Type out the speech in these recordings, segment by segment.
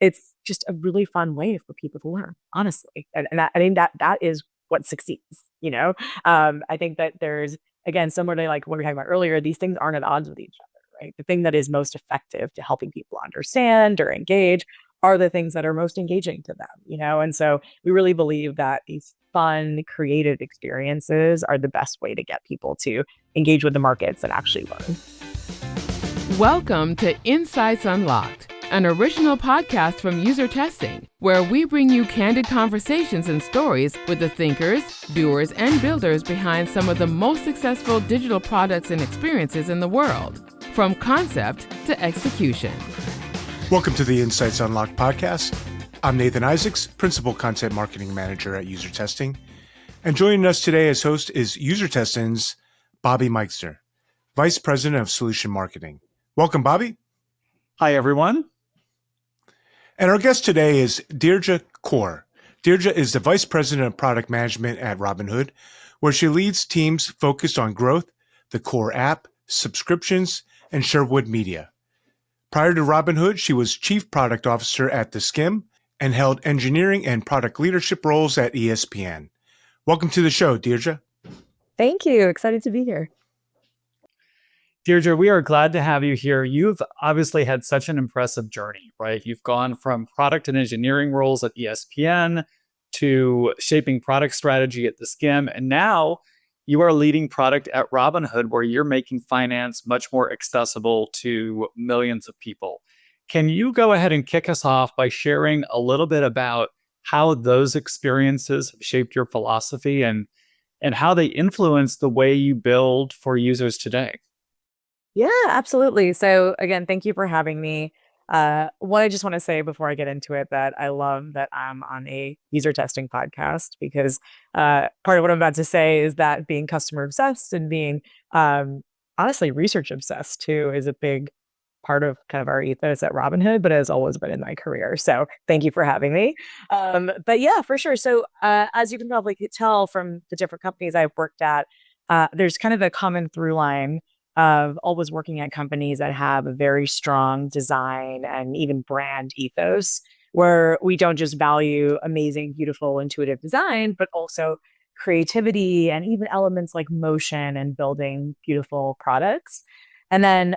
it's just a really fun way for people to learn, honestly. And that, I think that is what succeeds, you know? I think that there's, again, similar to like what we were talking about earlier, these things aren't at odds with each other, right? The thing that is most effective to helping people understand or engage are the things that are most engaging to them, you know? And so we really believe that these fun, creative experiences are the best way to get people to engage with the markets and actually learn. Welcome to Insights Unlocked, an original podcast from UserTesting, where we bring you candid conversations and stories with the thinkers, doers, and builders behind some of the most successful digital products and experiences in the world, from concept to execution. Welcome to the Insights Unlocked podcast. I'm Nathan Isaacs, Principal Content Marketing Manager at UserTesting. And joining us today as host is UserTesting's Bobby Meixner, Vice President of Solution Marketing. Welcome, Bobby. Hi, everyone. And our guest today is Dheerja Kaur. Dheerja is the Vice President of Product Management at Robinhood, where she leads teams focused on growth, the core app, subscriptions, and Sherwood Media. Prior to Robinhood, she was Chief Product Officer at The Skimm and held engineering and product leadership roles at ESPN. Welcome to the show, Dheerja. Thank you. Excited to be here. Dheerja, we are glad to have you here. You've obviously had such an impressive journey, right? You've gone from product and engineering roles at ESPN to shaping product strategy at The Skimm, and now you are leading product at Robinhood, where you're making finance much more accessible to millions of people. Can you go ahead and kick us off by sharing a little bit about how those experiences have shaped your philosophy and how they influence the way you build for users today? Yeah, absolutely. So again, thank you for having me. What I just want to say before I get into it, that I love that I'm on a user testing podcast, because part of what I'm about to say is that being customer obsessed and being honestly research obsessed too is a big part of kind of our ethos at Robinhood, but it has always been in my career. So thank you for having me. But yeah, for sure. So as you can probably tell from the different companies I've worked at, there's kind of a common through line of always working at companies that have a very strong design and even brand ethos, where we don't just value amazing, beautiful, intuitive design, but also creativity and even elements like motion and building beautiful products. And then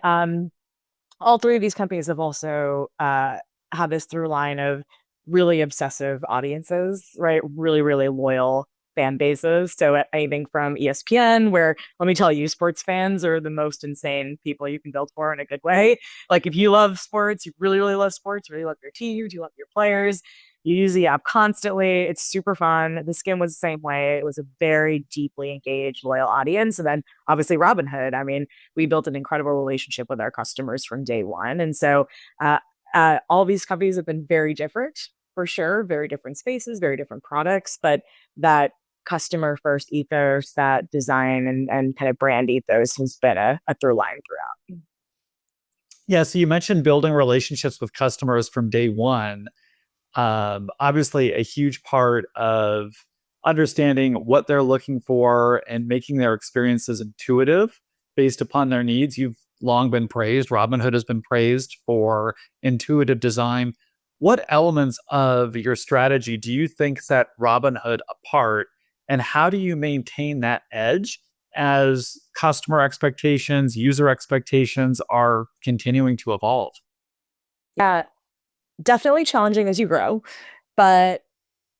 all three of these companies have also have this through line of really obsessive audiences, right? Really, really loyal fan bases. So anything from ESPN, where, let me tell you, sports fans are the most insane people you can build for in a good way. Like, if you love sports, you really, really love sports, really love your teams, you love your players, you use the app constantly. It's super fun. The Skimm was the same way. It was a very deeply engaged, loyal audience. And then obviously Robinhood. I mean, we built an incredible relationship with our customers from day one. And so all these companies have been very different, for sure, very different spaces, very different products, but that customer first ethos, that design and kind of brand ethos has been a through line throughout. Yeah, so you mentioned building relationships with customers from day one. Obviously, a huge part of understanding what they're looking for and making their experiences intuitive based upon their needs. You've long been praised. Robinhood has been praised for intuitive design. What elements of your strategy do you think set Robinhood apart, and how do you maintain that edge as customer expectations, user expectations are continuing to evolve? Yeah, definitely challenging as you grow, but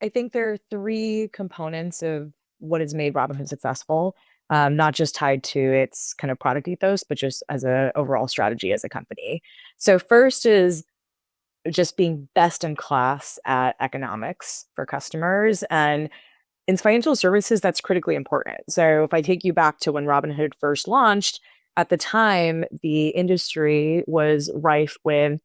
I think there are three components of what has made Robinhood successful, not just tied to its kind of product ethos, but just as an overall strategy as a company. So first is just being best in class at economics for customers. And in financial services, that's critically important. So if I take you back to when Robinhood first launched, at the time, the industry was rife with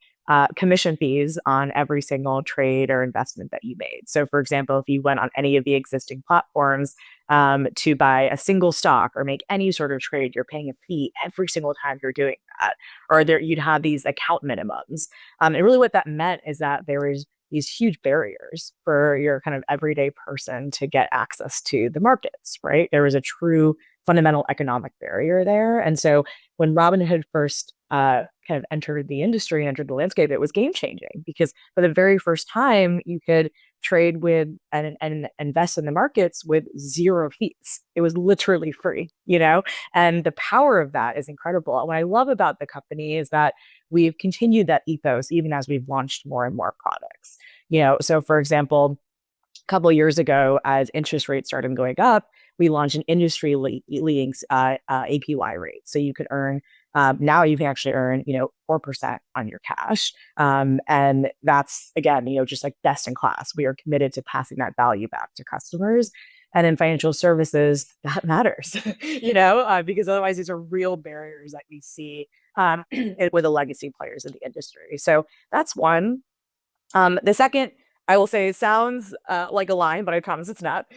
commission fees on every single trade or investment that you made. So for example, if you went on any of the existing platforms to buy a single stock or make any sort of trade, you're paying a fee every single time you're doing that. Or you'd have these account minimums. And really what that meant is that there was these huge barriers for your kind of everyday person to get access to the markets, right? There was a true fundamental economic barrier there. And so when Robinhood first kind kind of entered the industry and entered the landscape, it was game changing because for the very first time, you could trade with and invest in the markets with zero fees. It was literally free, and the power of that is incredible. What I love about the company is that we've continued that ethos even as we've launched more and more products. So for example, a couple of years ago, as interest rates started going up, we launched an industry leading APY rate. So you could earn now you can actually earn 4% on your cash, and that's again just like best in class. We are committed to passing that value back to customers. And in financial services, that matters, because otherwise these are real barriers that we see with the legacy players in the industry. So that's one. The second, I will say, sounds like a line, but I promise it's not.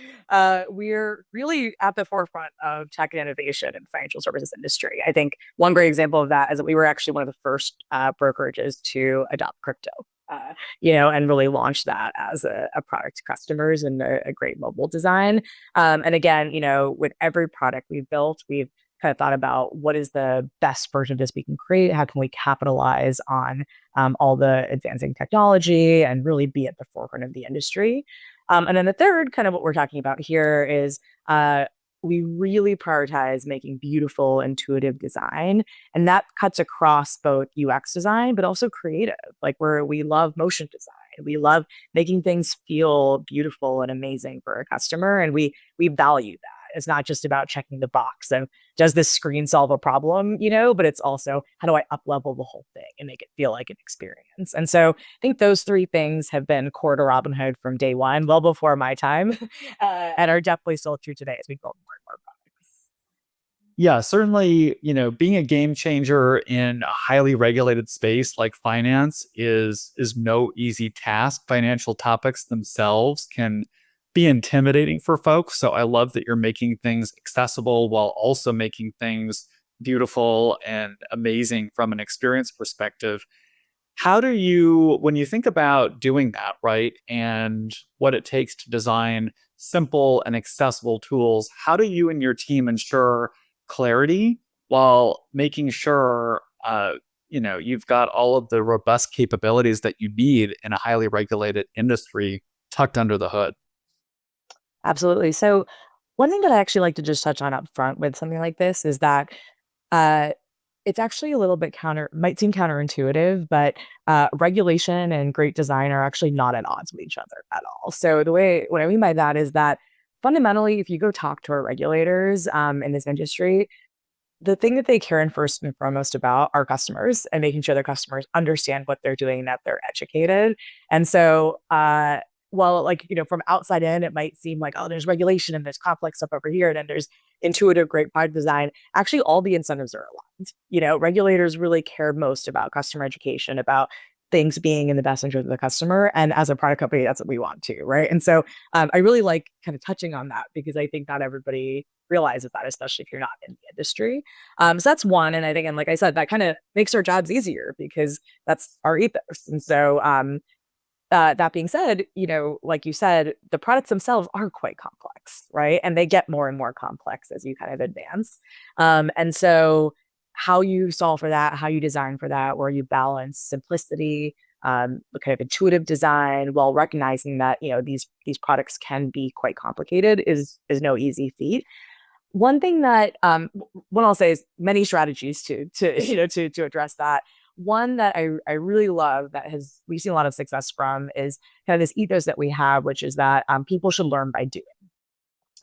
We're really at the forefront of tech and innovation in the financial services industry. I think one great example of that is that we were actually one of the first brokerages to adopt crypto, and really launch that as a product to customers and a great mobile design. And again, with every product we've built, we've kind of thought about what is the best version of this we can create. How can we capitalize on all the advancing technology and really be at the forefront of the industry? And then the third, kind of what we're talking about here is we really prioritize making beautiful, intuitive design. And that cuts across both UX design, but also creative, like where we love motion design. We love making things feel beautiful and amazing for a customer. And we value that. It's not just about checking the box. So does this screen solve a problem, but it's also how do I up level the whole thing and make it feel like an experience? And so I think those three things have been core to Robinhood from day one, well before my time, and are definitely still true today as we build more and more products. Yeah, certainly, being a game changer in a highly regulated space like finance is no easy task. Financial topics themselves can be intimidating for folks. So I love that you're making things accessible while also making things beautiful and amazing from an experience perspective. How do you, when you think about doing that, right, and what it takes to design simple and accessible tools, how do you and your team ensure clarity while making sure you've got all of the robust capabilities that you need in a highly regulated industry tucked under the hood? Absolutely. So one thing that I actually like to just touch on up front with something like this is that uh, it's actually a little bit might seem counterintuitive, but regulation and great design are actually not at odds with each other at all. So what I mean by that is that fundamentally, if you go talk to our regulators in this industry, the thing that they care and first and foremost about are customers and making sure their customers understand what they're doing, that they're educated. And so, well, from outside in, it might seem like, oh, there's regulation and there's complex stuff over here, and then there's intuitive, great product design. Actually, all the incentives are aligned. Regulators really care most about customer education, about things being in the best interest of the customer. And as a product company, that's what we want to, right? And so I really like kind of touching on that because I think not everybody realizes that, especially if you're not in the industry. So that's one. And I think, and like I said, that kind of makes our jobs easier because that's our ethos. And so that being said, like you said, the products themselves are quite complex, right? And they get more and more complex as you kind of advance. And so how you solve for that, how you design for that, where you balance simplicity, the kind of intuitive design, while recognizing that these products can be quite complicated is no easy feat. One thing that what I'll say is many strategies to address that. One that I really love we've seen a lot of success from is kind of this ethos that we have, which is that people should learn by doing.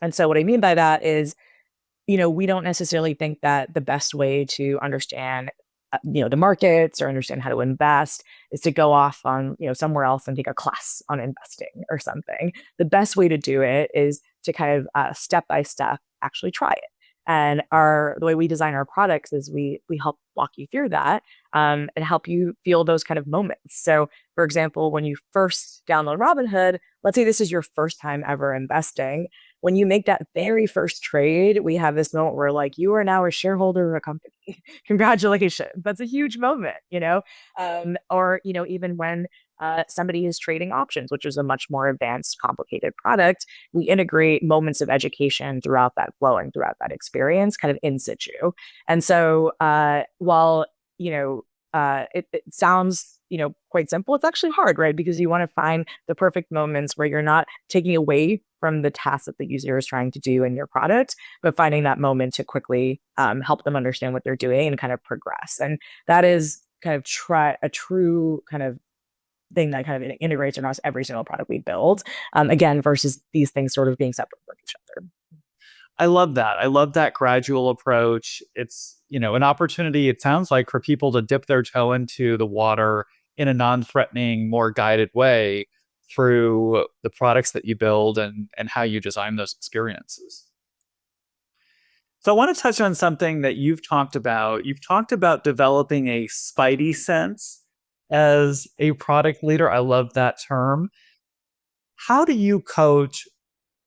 And so what I mean by that is, we don't necessarily think that the best way to understand, the markets or understand how to invest is to go off on, somewhere else and take a class on investing or something. The best way to do it is to kind of step by step actually try it. And the way we design our products is we help walk you through that and help you feel those kind of moments. So, for example, when you first download Robinhood, let's say this is your first time ever investing. When you make that very first trade, we have this moment where you are now a shareholder of a company. Congratulations. That's a huge moment, or, even when somebody is trading options, which is a much more advanced, complicated product, we integrate moments of education throughout that flow and throughout that experience, kind of in situ. And so while, it sounds, quite simple. It's actually hard, right? Because you want to find the perfect moments where you're not taking away from the task that the user is trying to do in your product, but finding that moment to quickly help them understand what they're doing and kind of progress. And that is kind of a true kind of thing that kind of integrates across every single product we build. Again, versus these things sort of being separate from each other. I love that. I love that gradual approach. It's, an opportunity, it sounds like, for people to dip their toe into the water in a non-threatening, more guided way through the products that you build and how you design those experiences. So I want to touch on something that you've talked about. You've talked about developing a spidey sense as a product leader. I love that term. How do you coach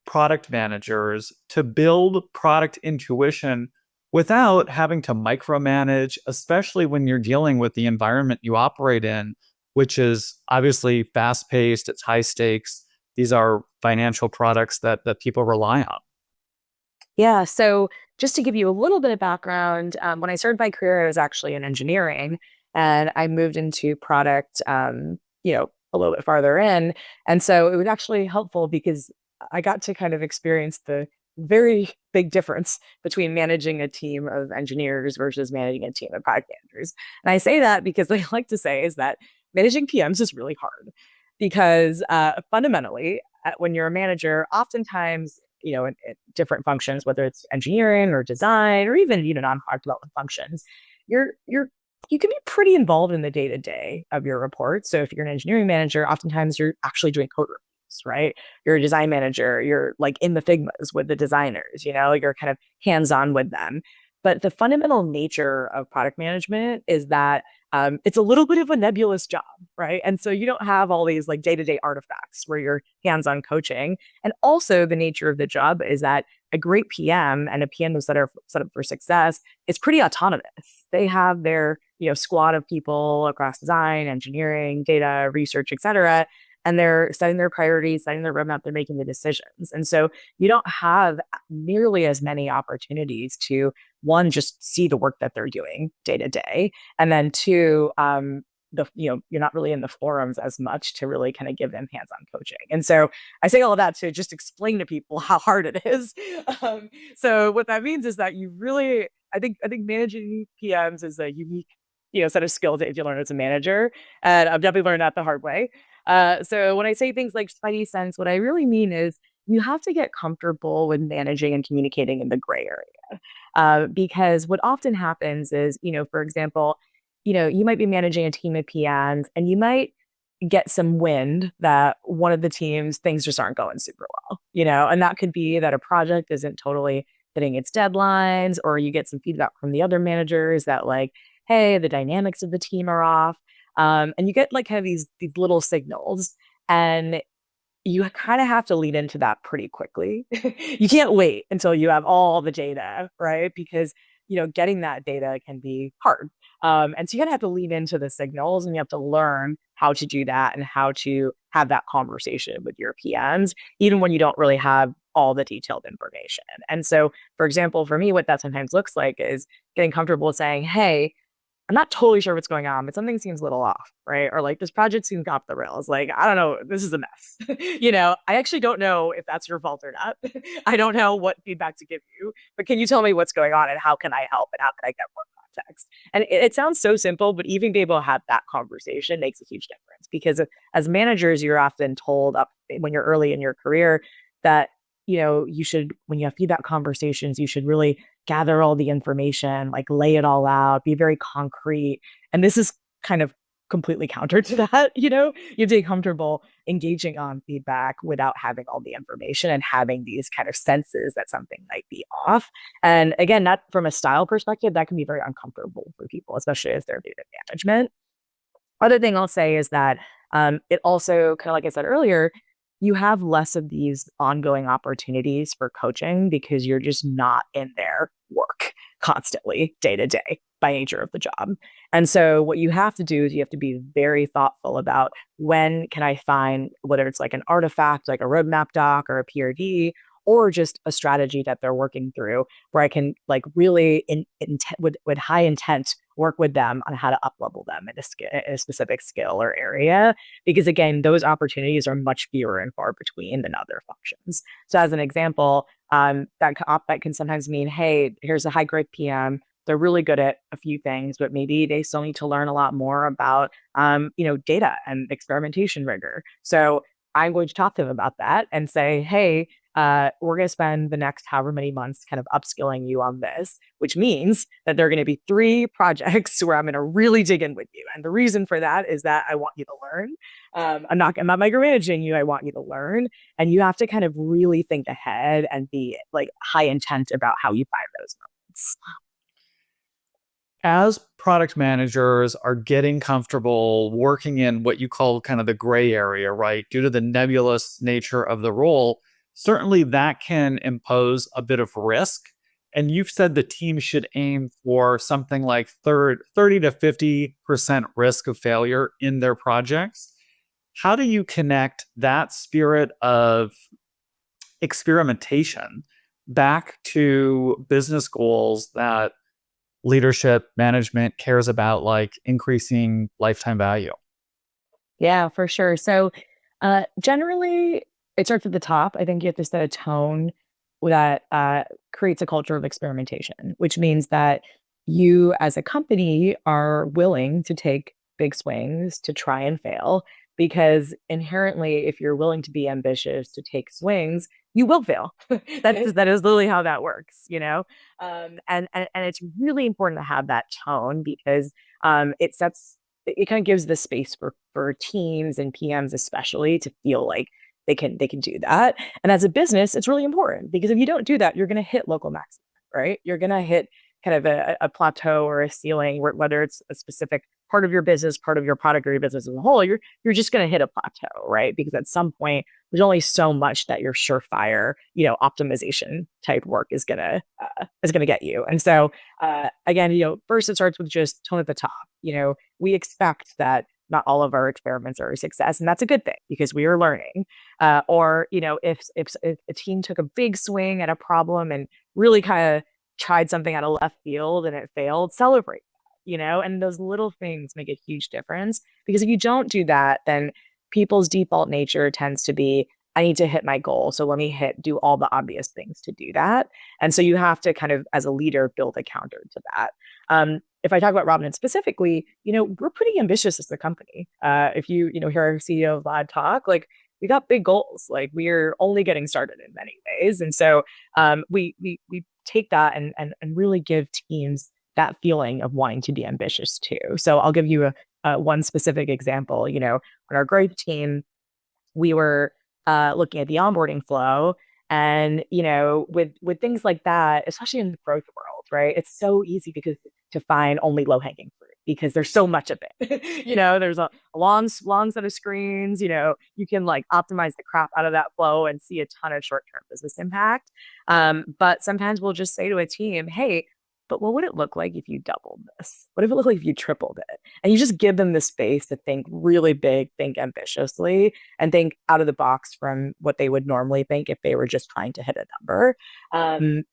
product managers to build product intuition without having to micromanage, especially when you're dealing with the environment you operate in, which is obviously fast-paced, it's high stakes. These are financial products that people rely on. Yeah. So just to give you a little bit of background, when I started my career, I was actually in engineering, and I moved into product, a little bit farther in. And so it was actually helpful because I got to kind of experience the very big difference between managing a team of engineers versus managing a team of product managers. And I say that because I like to say is that managing PMs is really hard because fundamentally, when you're a manager, oftentimes, in different functions, whether it's engineering or design or even, non-product development functions, you can be pretty involved in the day to day of your reports. So if you're an engineering manager, oftentimes you're actually doing code reviews, right? You're a design manager, you're like in the Figmas with the designers, you're kind of hands on with them. But the fundamental nature of product management is that it's a little bit of a nebulous job, right? And so you don't have all these like day-to-day artifacts where you're hands-on coaching. And also the nature of the job is that a great PM and a PM that's set up for success is pretty autonomous. They have their, squad of people across design, engineering, data, research, et cetera. And they're setting their priorities, setting their roadmap, they're making the decisions. And so you don't have nearly as many opportunities to, one, just see the work that they're doing day to day. And then two, you're not really in the forums as much to really kind of give them hands-on coaching. And so I say all of that to just explain to people how hard it is. So what that means is that you really, I think managing PMs is a unique, set of skills that you learn as a manager. And I've definitely learned that the hard way. So when I say things like spidey sense, what I really mean is you have to get comfortable with managing and communicating in the gray area. Because what often happens is, for example, you might be managing a team of PMs and you might get some wind that one of the teams, things just aren't going super well, and that could be that a project isn't totally hitting its deadlines, or you get some feedback from the other managers that like, hey, the dynamics of the team are off. And you get like kind of these little signals, and you kind of have to lead into that pretty quickly. You can't wait until you have all the data, right? Because getting that data can be hard. And so you kind of have to lean into the signals, and you have to learn how to do that and how to have that conversation with your PMs, even when you don't really have all the detailed information. And so, for example, for me, what that sometimes looks like is getting comfortable saying, hey, I'm not totally sure what's going on, but something seems a little off, right? Or like this project seems off the rails. Like, I don't know, this is a mess. I actually don't know if that's your fault or not. I don't know what feedback to give you, but can you tell me what's going on and how can I help and how can I get more context? And it sounds so simple, but even being able to have that conversation makes a huge difference because as managers, you're often told up when you're early in your career that, you should, when you have feedback conversations, you should really gather all the information, like lay it all out, be very concrete. And this is kind of completely counter to that. You have to be comfortable engaging on feedback without having all the information and having these kind of senses that something might be off. And again, not from a style perspective, that can be very uncomfortable for people, especially as they're data management. Other thing I'll say is that it also, kind of like I said earlier, you have less of these ongoing opportunities for coaching because you're just not in their work constantly day to day by nature of the job. And so what you have to do is you have to be very thoughtful about when can I find, whether it's like an artifact, like a roadmap doc or a PRD, or just a strategy that they're working through where I can like really with high intent work with them on how to up level them in a specific skill or area. Because again, those opportunities are much fewer and far between than other functions. So as an example, that can sometimes mean, hey, here's a high grade PM. They're really good at a few things, but maybe they still need to learn a lot more about, data and experimentation rigor. So I'm going to talk to them about that and say, hey, we're going to spend the next however many months kind of upskilling you on this, which means that there are going to be 3 projects where I'm going to really dig in with you. And the reason for that is that I want you to learn. I'm not micromanaging you. I want you to learn. And you have to kind of really think ahead and be like high intent about how you find those moments. As product managers are getting comfortable working in what you call kind of the gray area, right? Due to the nebulous nature of the role, certainly that can impose a bit of risk. And you've said the team should aim for something like 30 to 50% risk of failure in their projects. How do you connect that spirit of experimentation back to business goals that leadership management cares about, like increasing lifetime value? Yeah, for sure. So generally, it starts at the top. I think you have to set a tone that creates a culture of experimentation, which means that you as a company are willing to take big swings to try and fail. Because inherently, if you're willing to be ambitious to take swings, you will fail. That is literally how that works, you know? And it's really important to have that tone because it kind of gives the space for teams and PMs especially to feel like they can do that. And as a business, it's really important because if you don't do that, you're going to hit local maximum, right? You're going to hit kind of a plateau or a ceiling, whether it's a specific part of your business, part of your product or your business as a whole. You're just going to hit a plateau, right? Because at some point, there's only so much that your surefire, optimization type work is gonna get you. And so, again, first it starts with just tone at the top. We expect that not all of our experiments are a success, and that's a good thing because we are learning. Or if a team took a big swing at a problem and really kind of tried something out of left field and it failed, celebrate that. And those little things make a huge difference because if you don't do that, then people's default nature tends to be, I need to hit my goal. So let me do all the obvious things to do that. And so you have to kind of, as a leader, build a counter to that. If I talk about Robinhood specifically, we're pretty ambitious as a company. If you hear our CEO Vlad talk, like we got big goals. Like we're only getting started in many ways. And so we take that and really give teams that feeling of wanting to be ambitious too. So I'll give you one specific example. On our growth team, we were looking at the onboarding flow, and with things like that, especially in the growth world, right? It's so easy to find only low hanging fruit because there's so much of it. There's a long set of screens. You can like optimize the crap out of that flow and see a ton of short term business impact. But sometimes we'll just say to a team, hey, but what would it look like if you doubled this? What if it looked like if you tripled it? And you just give them the space to think really big, think ambitiously, and think out of the box from what they would normally think if they were just trying to hit a number.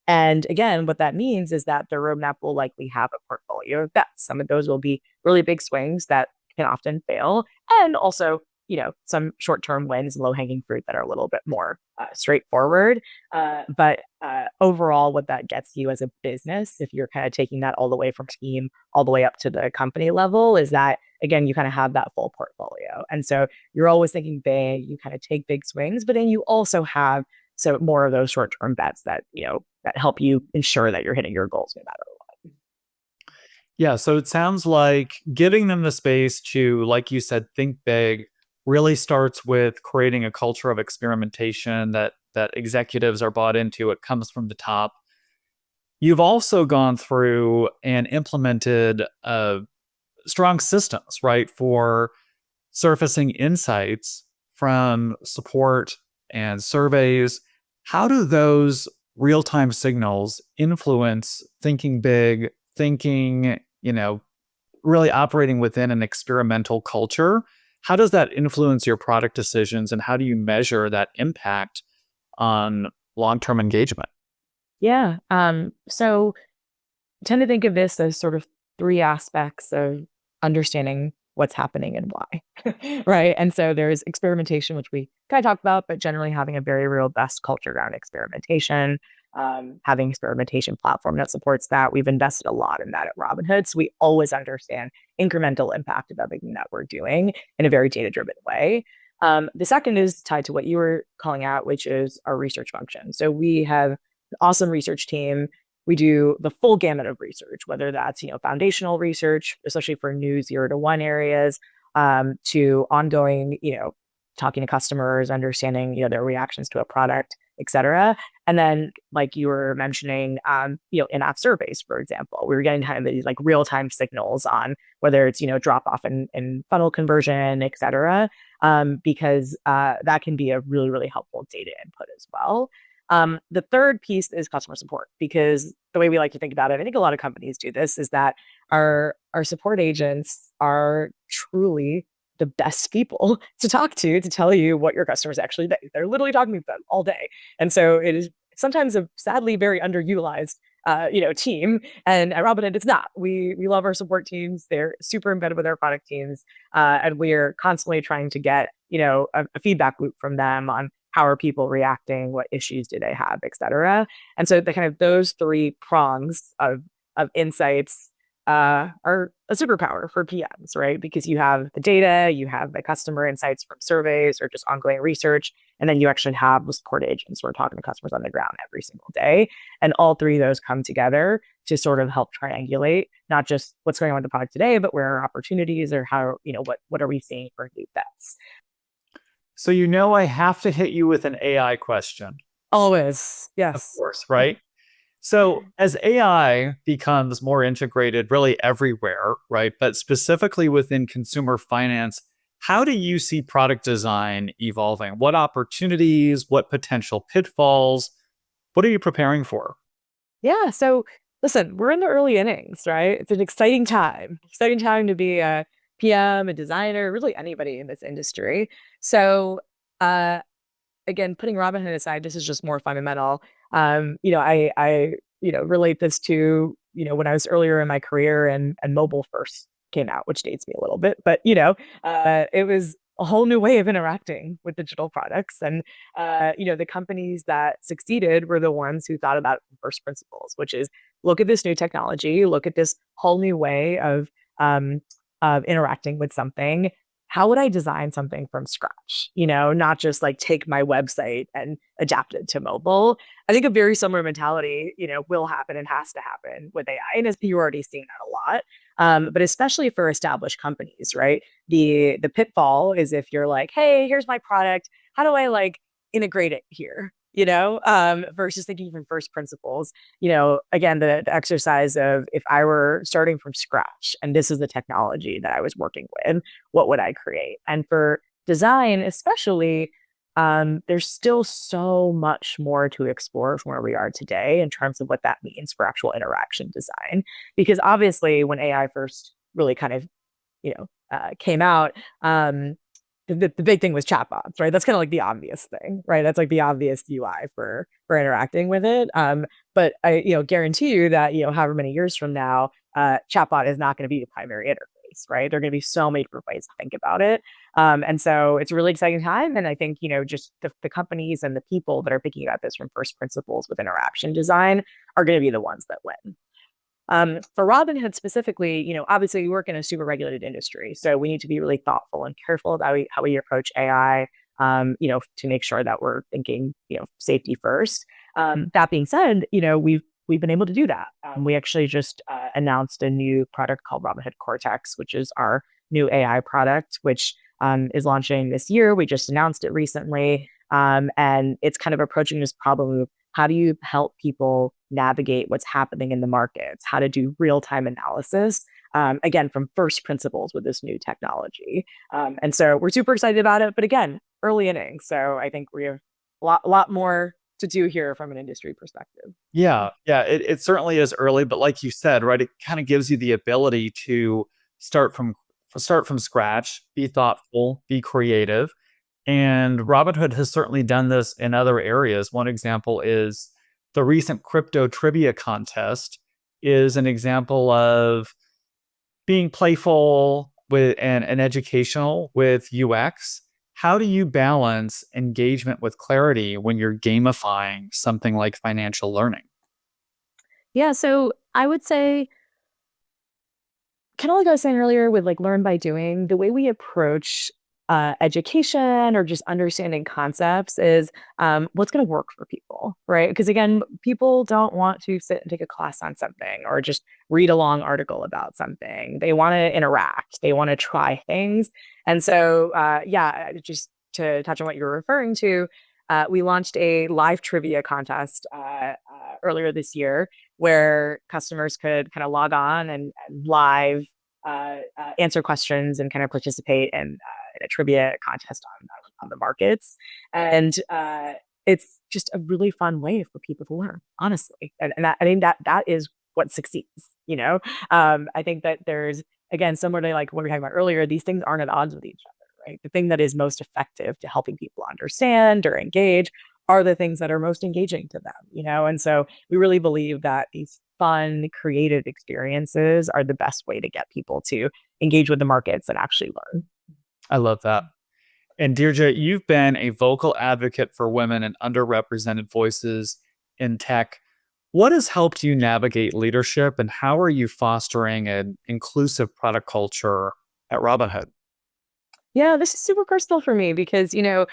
And again, what that means is that the roadmap will likely have a portfolio of bets. Some of those will be really big swings that can often fail, and also some short-term wins, low-hanging fruit that are a little bit more straightforward. But overall, what that gets you as a business, if you're kind of taking that all the way from team all the way up to the company level, is that, again, you kind of have that full portfolio. And so you're always thinking big, you kind of take big swings, but then you also have more of those short-term bets that, that help you ensure that you're hitting your goals no matter what. Yeah, so it sounds like giving them the space to, like you said, think big really starts with creating a culture of experimentation that executives are bought into. It comes from the top. You've also gone through and implemented strong systems, right, for surfacing insights from support and surveys. How do those real-time signals influence thinking big, thinking, really operating within an experimental culture? How does that influence your product decisions, and how do you measure that impact on long-term engagement? Yeah. So tend to think of this as sort of three aspects of understanding what's happening and why. Right. And so there's experimentation, which we kind of talked about, but generally having a very robust culture around experimentation, having experimentation platform that supports that. We've invested a lot in that at Robinhood. So we always understand incremental impact of everything that we're doing in a very data-driven way. The second is tied to what you were calling out, which is our research function. So we have an awesome research team. We do the full gamut of research, whether that's, foundational research, especially for new 0 to 1 areas, to ongoing, talking to customers, understanding, their reactions to a product, et cetera. And then, like you were mentioning, in-app surveys, for example, we were getting kind of these like real-time signals on whether it's, drop off in funnel conversion, et cetera, because that can be a really, really helpful data input as well. The third piece is customer support, because the way we like to think about it, I think a lot of companies do this, is that our support agents are truly the best people to talk to tell you what your customers actually think. They're literally talking to them all day. And so it is sometimes a sadly very underutilized team. And at Robinhood, it's not. We love our support teams. They're super embedded with our product teams. And we're constantly trying to get, a feedback loop from them on how are people reacting, what issues do they have, et cetera. And so the kind of those three prongs of insights are a superpower for PMs, right? Because you have the data, you have the customer insights from surveys or just ongoing research, and then you actually have the support agents who are talking to customers on the ground every single day. And all three of those come together to sort of help triangulate not just what's going on with the product today, but where are opportunities, or how, what are we seeing for new bets. So I have to hit you with an AI question. Always. Yes. Of course, right? So as AI becomes more integrated really everywhere, right, but specifically within consumer finance, how do you see product design evolving? What opportunities, what potential pitfalls, what are you preparing for? Yeah. So listen, we're in the early innings, right? It's an exciting time to be a PM, a designer, really anybody in this industry. So, again, putting Robinhood aside, this is just more fundamental. I relate this to, when I was earlier in my career and mobile first came out, which dates me a little bit, but it was a whole new way of interacting with digital products. And the companies that succeeded were the ones who thought about it from first principles, which is look at this new technology, look at this whole new way of interacting with something. How would I design something from scratch? Not just like take my website and adapt it to mobile. I think a very similar mentality, will happen and has to happen with AI. And as you're already seeing that a lot. But especially for established companies, right? The pitfall is if you're like, hey, here's my product. How do I like integrate it here? Versus thinking from first principles. Again, the exercise of if I were starting from scratch and this is the technology that I was working with, what would I create? And for design, especially, there's still so much more to explore from where we are today in terms of what that means for actual interaction design. Because obviously, when AI first really kind of, came out, the big thing was chatbots, right? That's kind of like the obvious thing, right? That's like the obvious UI for interacting with it. But I, guarantee you that, however many years from now, chatbot is not going to be the primary interface, right? There are going to be so many different ways to think about it. And so it's a really exciting time. And I think, just the companies and the people that are thinking about this from first principles with interaction design are going to be the ones that win. For Robinhood specifically, obviously we work in a super regulated industry, so we need to be really thoughtful and careful about how we approach AI, to make sure that we're thinking, safety first. That being said, we've been able to do that. We actually just announced a new product called Robinhood Cortex, which is our new AI product, which is launching this year. We just announced it recently, and it's kind of approaching this problem of how do you help people navigate what's happening in the markets, how to do real-time analysis, again, from first principles with this new technology. And so we're super excited about it. But again, early innings. So I think we have a lot more to do here from an industry perspective. Yeah, it certainly is early, but like you said, right, it kind of gives you the ability to start from scratch, be thoughtful, be creative. And Robinhood has certainly done this in other areas. One example is the recent crypto trivia contest is an example of being playful with and educational with UX. How do you balance engagement with clarity when you're gamifying something like financial learning? Yeah, so I would say, kind of like I was saying earlier with like learn by doing, the way we approach education or just understanding concepts is what's going to work for people, right? Because again, people don't want to sit and take a class on something or just read a long article about something. They want to interact, they want to try things. And so, yeah, just to touch on what you're referring to, we launched a live trivia contest earlier this year where customers could kind of log on and live answer questions and kind of participate in a trivia contest on the markets. And it's just a really fun way for people to learn, honestly. And that, I mean, that is what succeeds, you know? I think that there's, again, similar to like what we were talking about earlier, these things aren't at odds with each other, right? The thing that is most effective to helping people understand or engage are the things that are most engaging to them, you know? And so we really believe that these fun, creative experiences are the best way to get people to engage with the markets and actually learn. I love that. And Dheerja, you've been a vocal advocate for women and underrepresented voices in tech. What has helped you navigate leadership, and how are you fostering an inclusive product culture at Robinhood? Yeah, this is super personal for me because, you know,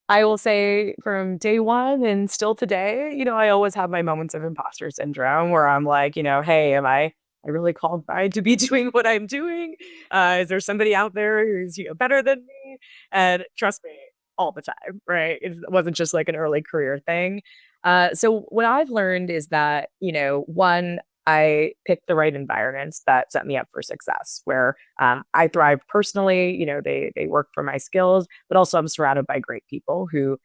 I will say from day one and still today, you know, I always have my moments of imposter syndrome where I'm like, you know, hey, am I really qualified to be doing what I'm doing? Is there somebody out there who's, you know, better than me? And trust me, all the time, right? It wasn't just like an early career thing. So what I've learned is that, you know, one, I picked the right environments that set me up for success, where I thrive personally. You know, they work for my skills, but also I'm surrounded by great people who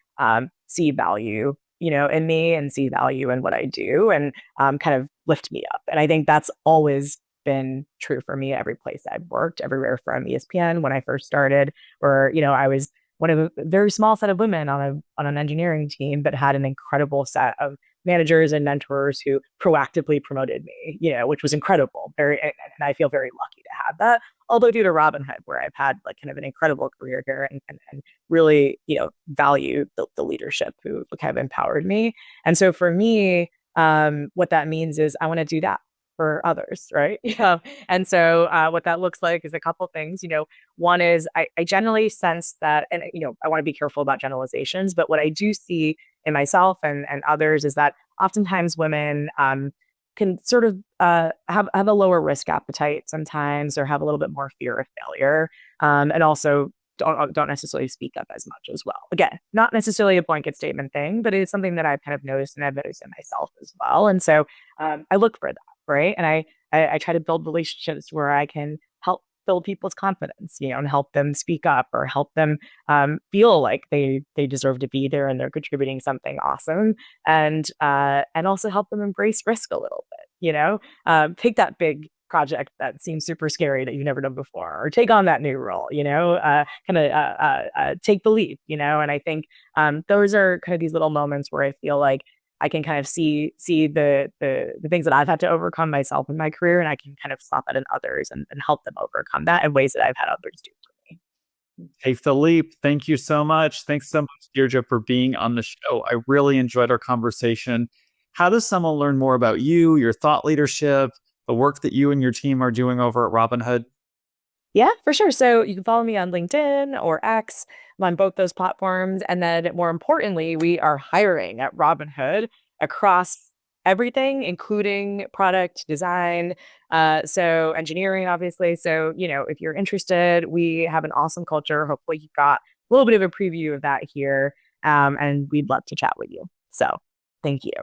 see value, you know, in me and see value in what I do and kind of lift me up. And I think that's always been true for me every place I've worked, everywhere from ESPN when I first started, where, you know, I was one of a very small set of women on an engineering team, but had an incredible set of managers and mentors who proactively promoted me, you know, which was incredible. And I feel very lucky to have that. Although due to Robinhood, where I've had like kind of an incredible career here and really, you know, value the leadership who kind of empowered me. And so for me, what that means is I want to do that for others, right? Yeah. And so what that looks like is a couple things. You know, one is I generally sense that, and you know, I want to be careful about generalizations, but what I do see in myself and others is that oftentimes women can sort of have a lower risk appetite sometimes, or have a little bit more fear of failure, and also don't necessarily speak up as much as well. Again, not necessarily a blanket statement thing, but it's something that I've kind of noticed and I've noticed in myself as well. And so I look for that, right? And I try to build relationships where I can help build people's confidence, you know, and help them speak up or help them feel like they deserve to be there and they're contributing something awesome, and also help them embrace risk a little bit, you know, take that big project that seems super scary that you've never done before, or take on that new role, you know, kind of take the leap, you know. And I think those are kind of these little moments where I feel like I can kind of see the things that I've had to overcome myself in my career, and I can kind of spot that in others and help them overcome that in ways that I've had others do for me. Take the leap. Thank you so much. Thanks so much, Dheerja, for being on the show. I really enjoyed our conversation. How does someone learn more about you, your thought leadership, the work that you and your team are doing over at Robinhood? Yeah, for sure. So you can follow me on LinkedIn or X. I'm on both those platforms. And then more importantly, we are hiring at Robinhood across everything, including product design, so engineering, obviously. So, you know, if you're interested, we have an awesome culture. Hopefully you've got a little bit of a preview of that here. And we'd love to chat with you. So thank you.